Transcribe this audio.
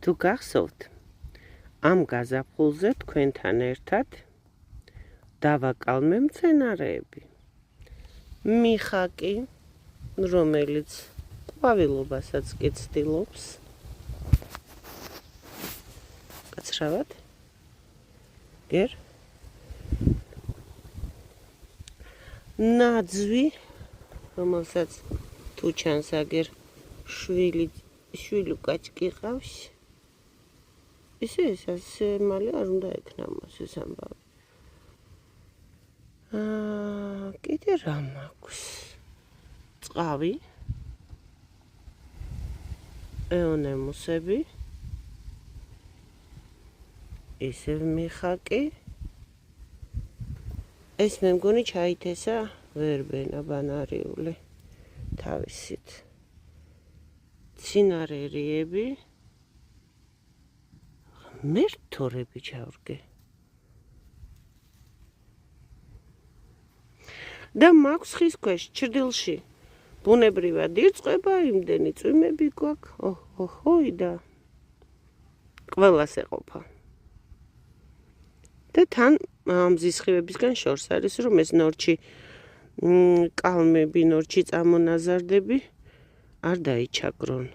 თუ გახსოვთ, ამ გაზაფხულზე თქვენთან ერთად დავაკალმე მცენარეები. მიხაკი, რომელიც ყვავილობასაც კი ცდილობს. კაცრავად? გერ? ნაძვი, რომელსაც თუ ჩანს აგერ შვილუკაჭკი ყავს. ესე მალე არ უნდა ექნა მას ეს ამბავი. კიდე რა მაქვს? წყავი, ეონემუსები, ისევ მიხაკი. ეს მე მგონი ჩაითესა ვერბენა ბანარიული თავისით. ცინარერიები, მერთორები ჩავრგე. და მაქვს ხის ქვეშ, ჩრდილში. ბუნებრივად ირწყვება, იმდენი წვიმები გვაქვს. ოჰოი და ყველას ეყოფა. და თან მზის სხივებისგან შორს არის, რომ ეს ნორჩი კალმები, ნორჩი წამონაზარდები არ დაიჩაგრონ.